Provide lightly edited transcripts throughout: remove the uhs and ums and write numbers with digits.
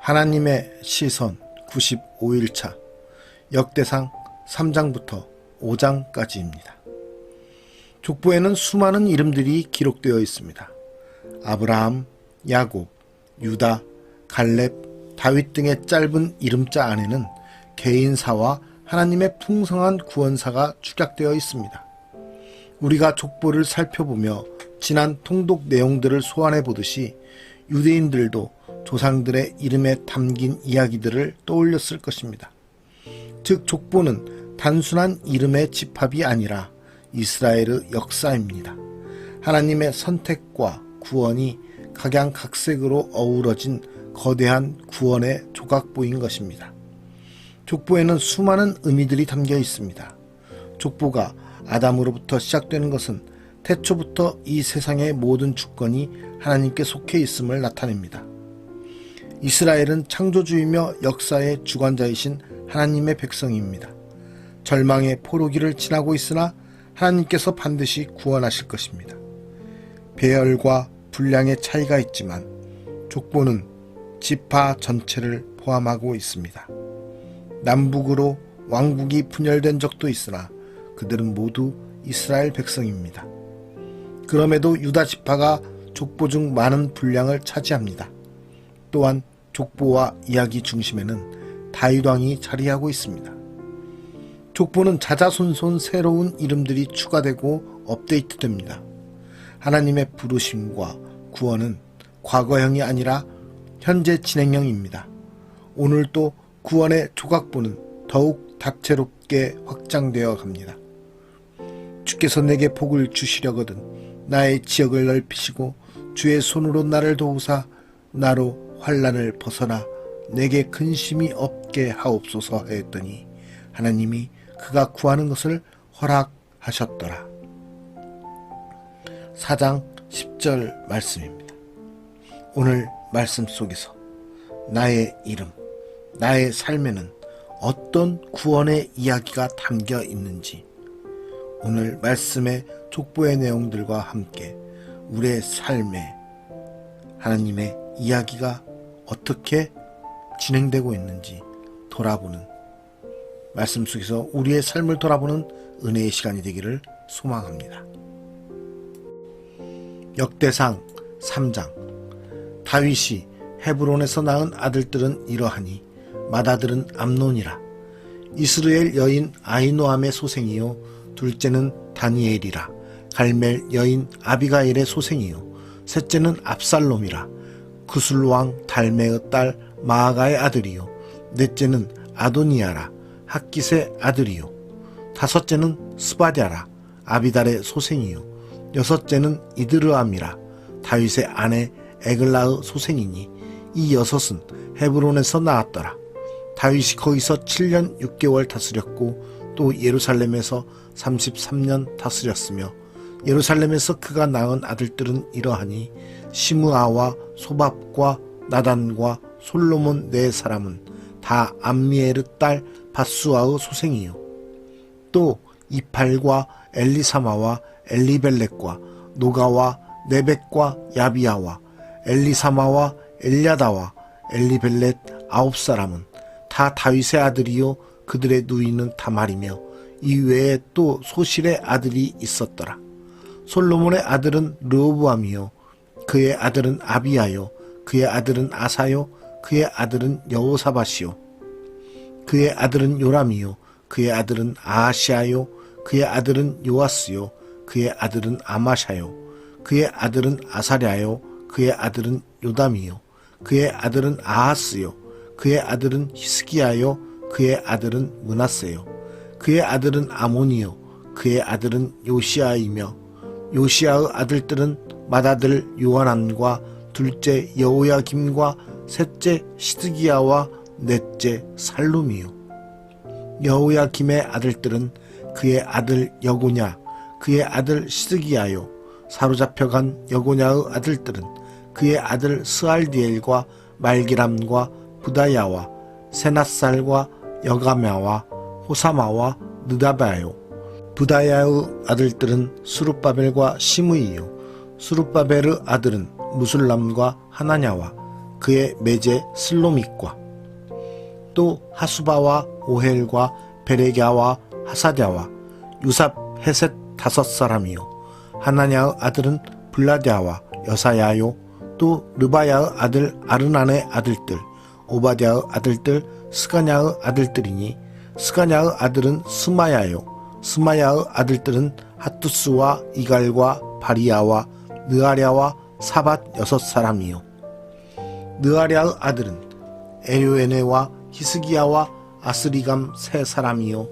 하나님의 시선 95일차 역대상 3장부터 5장까지입니다. 족보에는 수많은 이름들이 기록되어 있습니다. 아브라함, 야곱, 유다, 갈렙, 다윗 등의 짧은 이름자 안에는 개인사와 하나님의 풍성한 구원사가 축약되어 있습니다. 우리가 족보를 살펴보며 지난 통독 내용들을 소환해 보듯이 유대인들도 조상들의 이름에 담긴 이야기들을 떠올렸을 것입니다. 즉 족보는 단순한 이름의 집합이 아니라 이스라엘의 역사입니다. 하나님의 선택과 구원이 각양각색으로 어우러진 거대한 구원의 조각보인 것입니다. 족보에는 수많은 의미들이 담겨 있습니다. 족보가 아담으로부터 시작되는 것은 태초부터 이 세상의 모든 주권이 하나님께 속해 있음을 나타냅니다. 이스라엘은 창조주이며 역사의 주관자이신 하나님의 백성입니다. 절망의 포로기를 지나고 있으나 하나님께서 반드시 구원하실 것입니다. 배열과 분량의 차이가 있지만 족보는 지파 전체를 포함하고 있습니다. 남북으로 왕국이 분열된 적도 있으나 그들은 모두 이스라엘 백성입니다. 그럼에도 유다 지파가 족보 중 많은 분량을 차지합니다. 또한 족보와 이야기 중심에는 다윗 왕이 자리하고 있습니다. 족보는 자자손손 새로운 이름들이 추가되고 업데이트됩니다. 하나님의 부르심과 구원은 과거형이 아니라 현재 진행형입니다. 오늘 또 구원의 조각보는 더욱 다채롭게 확장되어 갑니다. 주께서 내게 복을 주시려거든 나의 지역을 넓히시고 주의 손으로 나를 도우사 나로 환난을 벗어나 내게 근심이 없게 하옵소서 하였더니 하나님이 그가 구하는 것을 허락하셨더라. 4장 10절 말씀입니다. 오늘 말씀 속에서 나의 이름, 나의 삶에는 어떤 구원의 이야기가 담겨 있는지 오늘 말씀의 족보의 내용들과 함께 우리의 삶에 하나님의 이야기가 어떻게 진행되고 있는지 돌아보는 말씀 속에서 우리의 삶을 돌아보는 은혜의 시간이 되기를 소망합니다. 역대상 3장 다윗이 헤브론에서 낳은 아들들은 이러하니 맏아들은 암논이라. 이스라엘 여인 아히노함의 소생이요 둘째는 다니엘이라. 갈멜 여인 아비가일의 소생이요 셋째는 압살롬이라. 구술왕 달메의 딸 마아가의 아들이요 넷째는 아도니아라. 학깃의 아들이요 다섯째는 스바랴라. 아비달의 소생이요 여섯째는 이드르암이라. 다윗의 아내 에글라의 소생이니 이 여섯은 헤브론에서 나왔더라. 다윗이 거기서 7년 6개월 다스렸고 또 예루살렘에서 33년 다스렸으며 예루살렘에서 그가 낳은 아들들은 이러하니 시므아와 소밥과 나단과 솔로몬 네 사람은 다 암미엘의 딸 바수아의 소생이요 또 이팔과 엘리사마와 엘리벨렉과 노가와 네벡과 야비야와 엘리사마와 엘야다와 엘리벨렛 9사람은 다 다윗의 아들이요 그들의 누이는 다말이며 이 외에 또 소실의 아들이 있었더라. 솔로몬의 아들은 르호보암이요 그의 아들은 아비야요 그의 아들은 아사요 그의 아들은 여호사밧이요 그의 아들은 요람이요 그의 아들은 아하시아요 그의 아들은 요아스요 그의 아들은 아마샤요 그의 아들은 아사랴요 그의 아들은 요담이요 그의 아들은 아하스요 그의 아들은 히스기야요 그의 아들은 므낫세요 그의 아들은 아몬이요 그의 아들은 요시아이며 요시아의 아들들은 맏아들 요하난과 둘째 여호야김과 셋째 시드기야와 넷째 살룸이요 여호야김의 아들들은 그의 아들 여고냐 그의 아들 시드기야요 사로잡혀간 여고냐의 아들들은 그의 아들 스알디엘과 말기람과 부다야와 세낫살과 여가мя와 호사마와 느다바요 부다야의 아들들은 수룹바벨과 시므이요 수룹바벨의 아들은 무술람과 하나냐와 그의 매제 슬로믹과 또 하수바와 오헬과 베레갸와 하사랴와 유삽 헤셋 5사람이요 하나냐의 아들은 블라랴와 여사야요 또 르바야의 아들 아르난의 아들들 오바댜의 아들들 스가냐의 아들들이니 스가냐의 아들은 스마야요 스마야의 아들들은 핫투스와 이갈과 바리야와 느아랴와 사밧 6사람이요 느아랴의 아들은 에료에네와 히스기야와 아스리감 3사람이요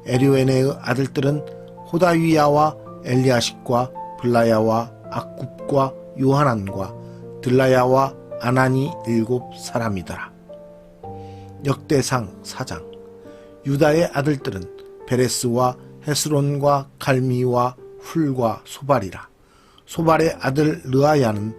에료에네의 아들들은 호다위야와 엘리아십과 블라야와 악굽과 요하난과 들라야와 아난이 7사람이더라. 역대상 4장 유다의 아들들은 베레스와 헤스론과 갈미와 훌과 소발이라. 소발의 아들 르아야는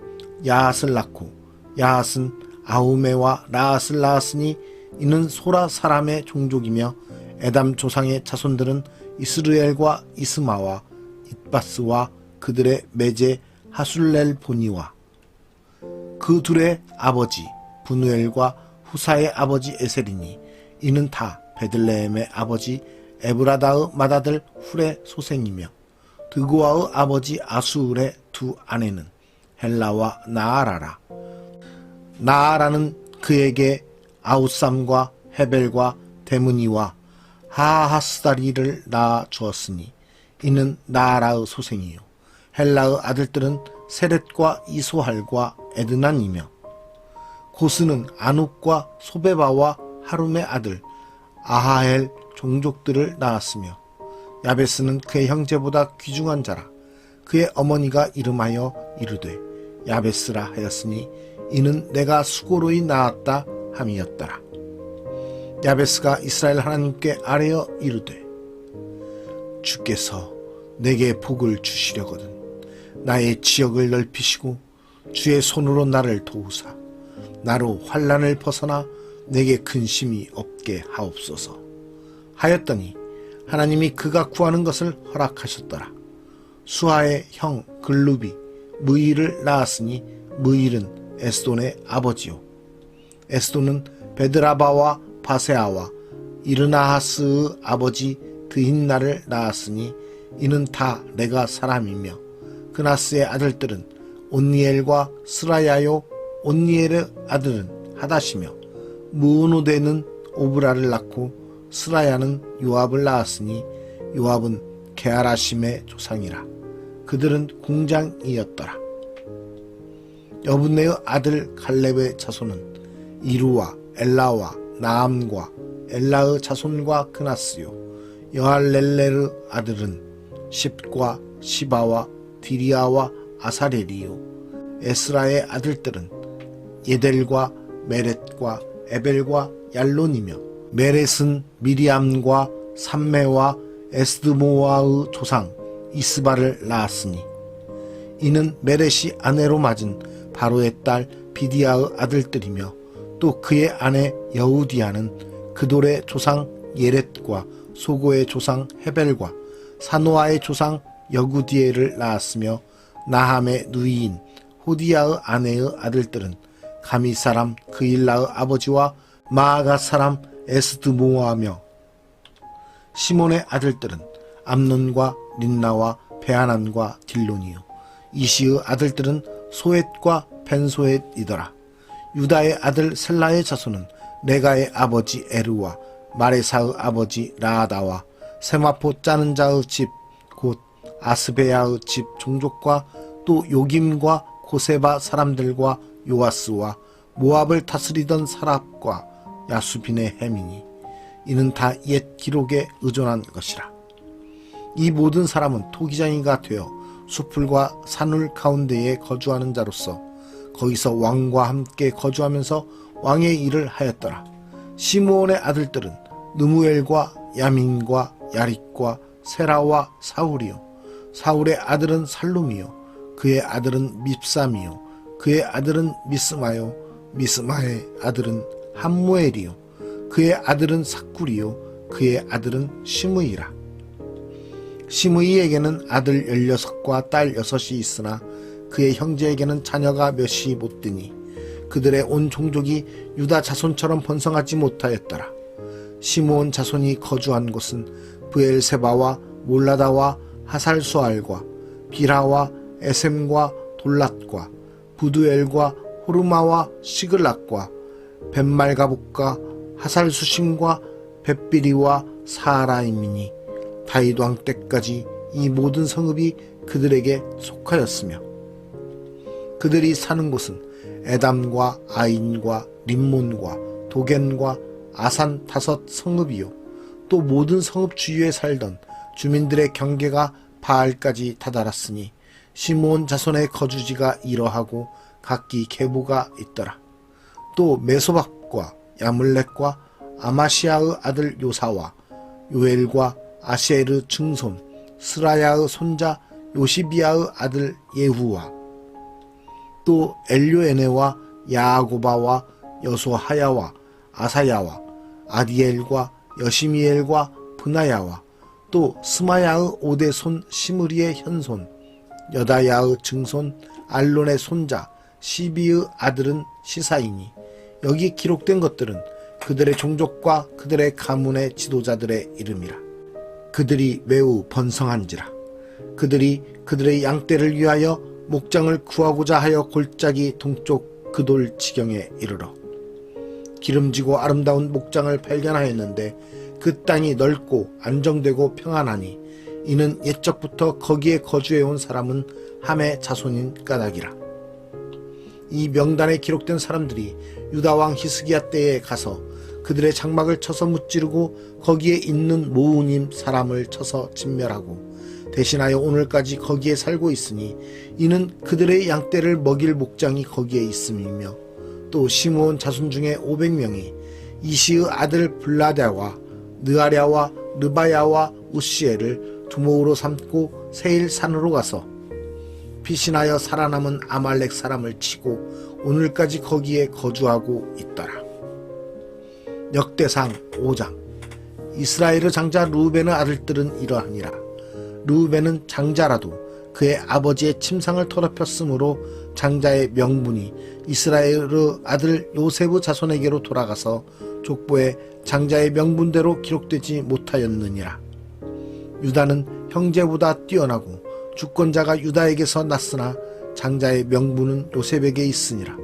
야핫을 낳고 야핫은 아우메와 라앗을 낳았으니 이는 소라 사람의 종족이며 에담 조상의 자손들은 이스르엘과 이스마와 잇바스와 그들의 매제 하술렐보니와 그 둘의 아버지 분우엘과 후사의 아버지 에셀이니 이는 다 베들레헴의 아버지 에브라다의 맏아들 훌의 소생이며 드고아의 아버지 아수울의 2 아내는 헬라와 나아라라. 나아라는 그에게 아우쌈과 헤벨과 데므니와 하하스다리를 낳아 주었으니 이는 나아라의 소생이요 헬라의 아들들은 세렛과 이소할과 에드난이며 고스는 아눕과 소베바와 하룸의 아들 아하엘 종족들을 낳았으며 야베스는 그의 형제보다 귀중한 자라. 그의 어머니가 이름하여 이르되 야베스라 하였으니 이는 내가 수고로이 낳았다 함이었더라. 야베스가 이스라엘 하나님께 아뢰어 이르되 주께서 내게 복을 주시려거든 나의 지역을 넓히시고 주의 손으로 나를 도우사 나로 환난을 벗어나 내게 근심이 없게 하옵소서 하였더니 하나님이 그가 구하는 것을 허락하셨더라. 수하의 형 글루비 무일을 낳았으니 무일은 에스돈의 아버지요 에스돈은 베드라바와 바세아와 이르나하스의 아버지 드힌나를 낳았으니 이는 다 레가 사람이며 그나스의 아들들은 온니엘과 스라야요 온니엘의 아들은 하닷이며 무노데는 오브라를 낳고 스라야는 요압을 낳았으니 요압은 게하라심의 조상이라. 그들은 공장이었더라. 여분네의 아들 갈렙의 자손은 이루와 엘라와 나암과 엘라의 자손과 그나스요 여할렐레의 아들은 십과 시바와 디리아와 아사렐이요 에스라의 아들들은 예델과 메렛과 에벨과 얄론이며 메렛은 미리암과 삼메와 에스드모아의 조상 이스바를 낳았으니 이는 메렛이 아내로 맞은 바로의 딸 비디아의 아들들이며 또 그의 아내 여우디아는 그돌의 조상 예렛과 소고의 조상 헤벨과 사노아의 조상 여구디엘을 낳았으며 나함의 누이인 호디야의 아내의 아들들은 가미 사람 그일라의 아버지와 마아가 사람 에스드모아며 시몬의 아들들은 암논과 린나와 베아난과 딜론이요 이시의 아들들은 소엣과 벤소엣이더라. 유다의 아들 셀라의 자손은 레가의 아버지 에르와 마레사의 아버지 라아다와 세마포 짜는 자의 집 곧 아스베야의 집 종족과 또 요김과 고세바 사람들과 요아스와 모압을 다스리던 사랍과 야수빈의 해민이 이는 다 옛 기록에 의존한 것이라. 이 모든 사람은 토기장이가 되어 수풀과 산울 가운데에 거주하는 자로서 거기서 왕과 함께 거주하면서 왕의 일을 하였더라. 시므온의 아들들은 느무엘과 야민과 야릿과 세라와 사울이요 사울의 아들은 살룸이요 그의 아들은 밉삼이요 그의 아들은 미스마요 미스마의 아들은 함무엘이요 그의 아들은 삭굴이요 그의 아들은 시므이라. 시므이에게는 아들 16과 딸 6이 있으나 그의 형제에게는 자녀가 몇이 못 되니 그들의 온 종족이 유다 자손처럼 번성하지 못하였더라. 시므온 자손이 거주한 곳은 브엘세바와 몰라다와 하살수알과 비라와 에셈과 돌랏과 부두엘과 호르마와 시글락과 벳말가복과 하살수심과 벳비리와 사라임이니 다윗 왕 때까지 이 모든 성읍이 그들에게 속하였으며 그들이 사는 곳은 에담과 아인과 림몬과 도겐과 아산 5 성읍이요 또 모든 성읍 주위에 살던 주민들의 경계가 바알까지 다다랐으니 시므온 자손의 거주지가 이러하고 각기 계보가 있더라. 또 메소박과 야물렉과 아마시아의 아들 요사와 요엘과 아시에르 증손 스라야의 손자 요시비아의 아들 예후와 또 엘료에네와 야아고바와 여소하야와 아사야와 아디엘과 여시미엘과 브나야와 또 스마야의 5대 손 시므리의 현손 여다야의 증손 알론의 손자 시비의 아들은 시사이니 여기 기록된 것들은 그들의 종족과 그들의 가문의 지도자들의 이름이라. 그들이 매우 번성한지라. 그들이 그들의 양떼를 위하여 목장을 구하고자 하여 골짜기 동쪽 그돌 지경에 이르러 기름지고 아름다운 목장을 발견하였는데 그 땅이 넓고 안정되고 평안하니 이는 옛적부터 거기에 거주해온 사람은 함의 자손인 까닭이라. 이 명단에 기록된 사람들이 유다왕 히스기야 때에 가서 그들의 장막을 쳐서 무찌르고 거기에 있는 모우님 사람을 쳐서 진멸하고 대신하여 오늘까지 거기에 살고 있으니 이는 그들의 양떼를 먹일 목장이 거기에 있음이며 또 시므온 자손 중에 500명이 이시의 아들 블라다와 느아랴와 르바야와 우시엘을 두목으로 삼고 세일 산으로 가서 피신하여 살아남은 아말렉 사람을 치고 오늘까지 거기에 거주하고 있더라. 역대상 5장. 이스라엘의 장자 르우벤의 아들들은 이러하니라. 르우벤은 장자라도 그의 아버지의 침상을 더럽혔으므로 장자의 명분이 이스라엘의 아들 요셉의 자손에게로 돌아가서 족보에 장자의 명분대로 기록되지 못하였느니라. 유다는 형제보다 뛰어나고 주권자가 유다에게서 났으나 장자의 명분은 요셉에게 있으니라.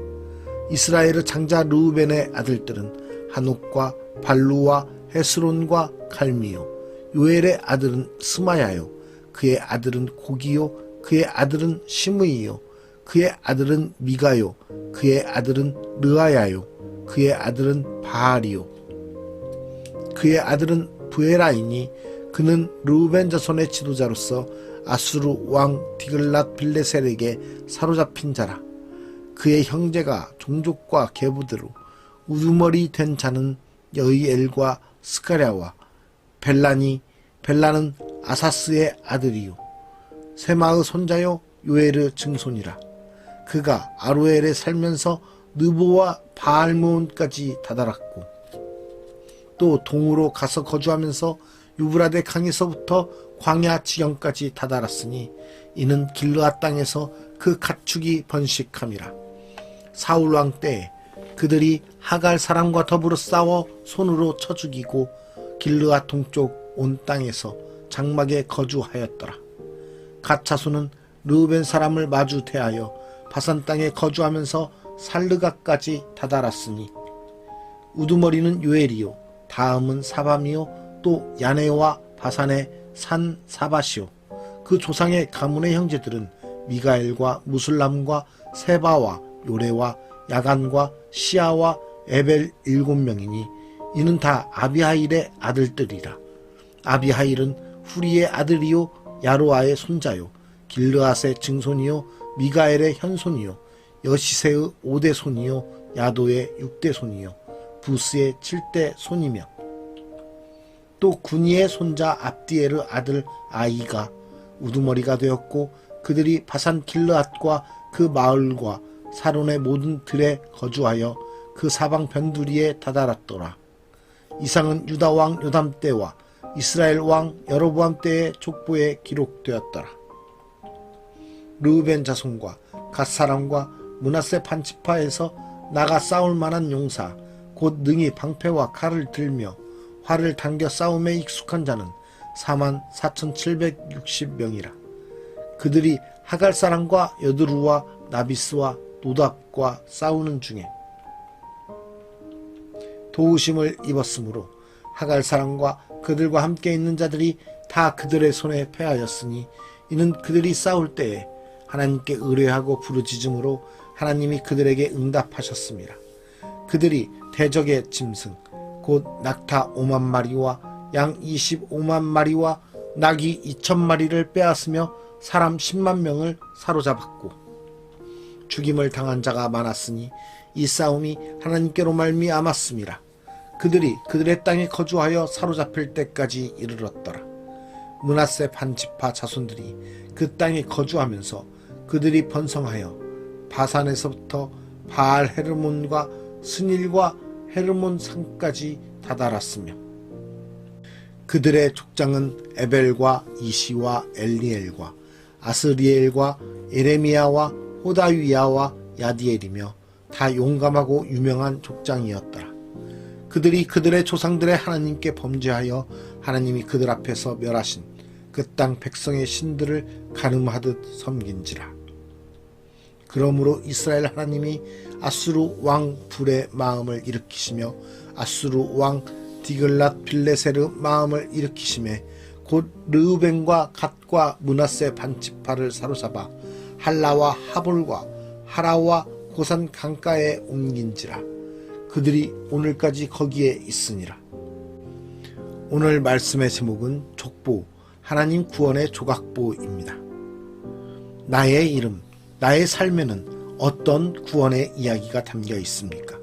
이스라엘의 장자 르우벤의 아들들은 한옥과 발루와 헤스론과 갈미요 요엘의 아들은 스마야요 그의 아들은 고기요 그의 아들은 시므이요 그의 아들은 미가요 그의 아들은 르아야요 그의 아들은 바알이요 그의 아들은 부에라이니 그는 르우벤 자손의 지도자로서 아수르 왕 디글랏 빌레셀에게 사로잡힌 자라. 그의 형제가 종족과 계보대로 우두머리 된 자는 여이엘과 스가랴와 벨라는 아사스의 아들이요 세마의 손자요 요엘의 증손이라. 그가 아로엘에 살면서 느보와 바알모온까지 다다랐고 또 동으로 가서 거주하면서 유브라데 강에서부터 광야 지경까지 다다랐으니 이는 길르앗 땅에서 그 가축이 번식함이라. 사울 왕 때에 그들이 하갈 사람과 더불어 싸워 손으로 쳐 죽이고 길르앗 동쪽 온 땅에서 장막에 거주하였더라. 갓 자손은 르우벤 사람을 마주 대하여 바산 땅에 거주하면서 살르가까지 다다랐으니 우두머리는 요엘이요 다음은 사밤이요 또 야네와 바산의 산 사바시오. 그 조상의 가문의 형제들은 미가엘과 무술람과 세바와 요레와 야간과 시아와 에벨 7명이니 이는 다 아비하일의 아들들이라. 아비하일은 후리의 아들이요 야로아의 손자요 길르앗의 증손이요 미가엘의 현손이요 여시세의 5대 손이요 야도의 6대 손이요 부스의 7대 손이며 또 구니의 손자 압디엘의 아들 아이가 우두머리가 되었고 그들이 바산 길르앗과 그 마을과 사론의 모든 들에 거주하여 그 사방 변두리에 다다랐더라. 이상은 유다 왕 요담 때와 이스라엘 왕 여로보암 때의 족보에 기록되었더라. 르우벤 자손과 갓 사람과 므낫세 반지파에서 나가 싸울 만한 용사 곧 능히 방패와 칼을 들며 활을 당겨 싸움에 익숙한 자는 44,760명이라. 그들이 하갈 사람과 여드루와 나비스와 노답과 싸우는 중에 도우심을 입었으므로 하갈 사람과 그들과 함께 있는 자들이 다 그들의 손에 패하였으니 이는 그들이 싸울 때에 하나님께 의뢰하고 부르짖음으로 하나님이 그들에게 응답하셨습니다. 그들이 대적의 짐승 곧 낙타 5만 마리와 양 25만 마리와 낙이 2천 마리를 빼앗으며 사람 10만 명을 사로잡았고 죽임을 당한 자가 많았으니 이 싸움이 하나님께로 말미암았음이라. 그들이 그들의 땅에 거주하여 사로잡힐 때까지 이르렀더라. 므낫세 반지파 자손들이 그 땅에 거주하면서 그들이 번성하여 바산에서부터 바알 헤르몬과 스닐과 헤르몬 산까지 다다랐으며 그들의 족장은 에벨과 이시와 엘리엘과 아스리엘과 에레미야와 호다위야와 야디엘이며 다 용감하고 유명한 족장이었더라. 그들이 그들의 조상들의 하나님께 범죄하여 하나님이 그들 앞에서 멸하신 그 땅 백성의 신들을 가늠하듯 섬긴지라. 그러므로 이스라엘 하나님이 아수르 왕 불의 마음을 일으키시며 아수르 왕 디글랏 빌레세르 마음을 일으키시매 곧 르우벤과 갓과 므낫세 반지파를 사로잡아 할라와 하볼과 하라와 고산 강가에 옮긴지라. 그들이 오늘까지 거기에 있으니라. 오늘 말씀의 제목은 족보, 하나님 구원의 조각보입니다. 나의 이름, 나의 삶에는 어떤 구원의 이야기가 담겨 있습니까?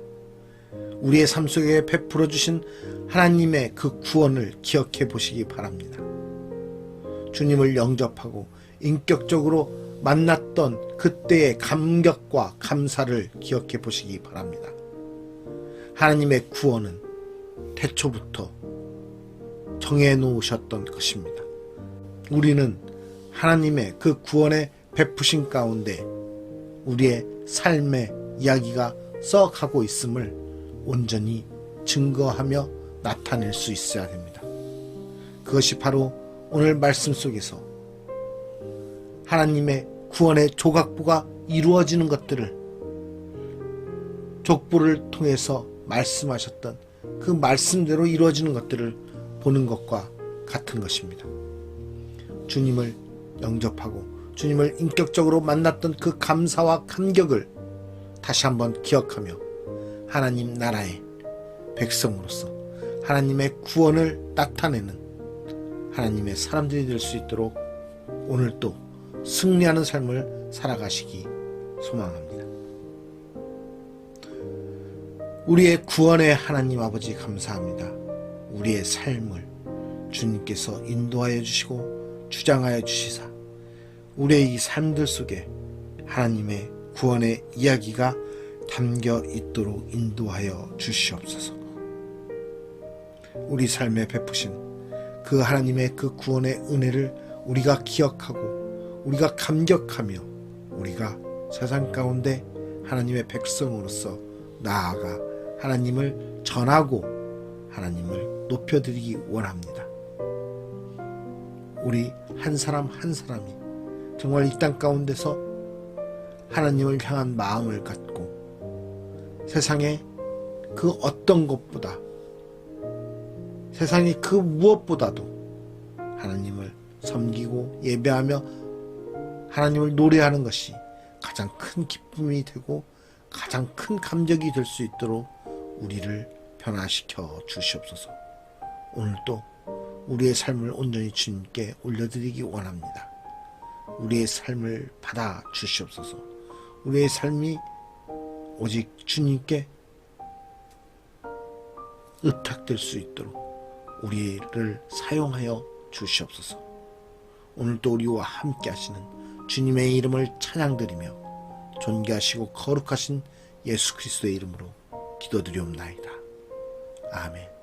우리의 삶 속에 베풀어 주신 하나님의 그 구원을 기억해 보시기 바랍니다. 주님을 영접하고 인격적으로 만났던 그때의 감격과 감사를 기억해 보시기 바랍니다. 하나님의 구원은 태초부터 정해 놓으셨던 것입니다. 우리는 하나님의 그 구원의 베푸신 가운데 우리의 삶의 이야기가 써가고 있음을 온전히 증거하며 나타낼 수 있어야 됩니다. 그것이 바로 오늘 말씀 속에서 하나님의 구원의 조각보가 이루어지는 것들을 족보를 통해서 말씀하셨던 그 말씀대로 이루어지는 것들을 보는 것과 같은 것입니다. 주님을 영접하고 주님을 인격적으로 만났던 그 감사와 감격을 다시 한번 기억하며 하나님 나라의 백성으로서 하나님의 구원을 나타내는 하나님의 사람들이 될 수 있도록 오늘 또 승리하는 삶을 살아가시기 소망합니다. 우리의 구원의 하나님 아버지 감사합니다. 우리의 삶을 주님께서 인도하여 주시고 주장하여 주시사 우리의 이 삶들 속에 하나님의 구원의 이야기가 담겨 있도록 인도하여 주시옵소서. 우리 삶에 베푸신 그 하나님의 그 구원의 은혜를 우리가 기억하고 우리가 감격하며 우리가 세상 가운데 하나님의 백성으로서 나아가 하나님을 전하고 하나님을 높여드리기 원합니다. 우리 한 사람 한 사람이 정말 이 땅 가운데서 하나님을 향한 마음을 갖고 세상에 그 어떤 것보다 세상의 그 무엇보다도 하나님을 섬기고 예배하며 하나님을 노래하는 것이 가장 큰 기쁨이 되고 가장 큰 감격이 될 수 있도록 우리를 변화시켜 주시옵소서. 오늘도 우리의 삶을 온전히 주님께 올려드리기 원합니다. 우리의 삶을 받아 주시옵소서. 우리의 삶이 오직 주님께 의탁될 수 있도록 우리를 사용하여 주시옵소서. 오늘도 우리와 함께 하시는 주님의 이름을 찬양드리며 존귀하시고 거룩하신 예수 그리스도의 이름으로 기도드리옵나이다. 아멘.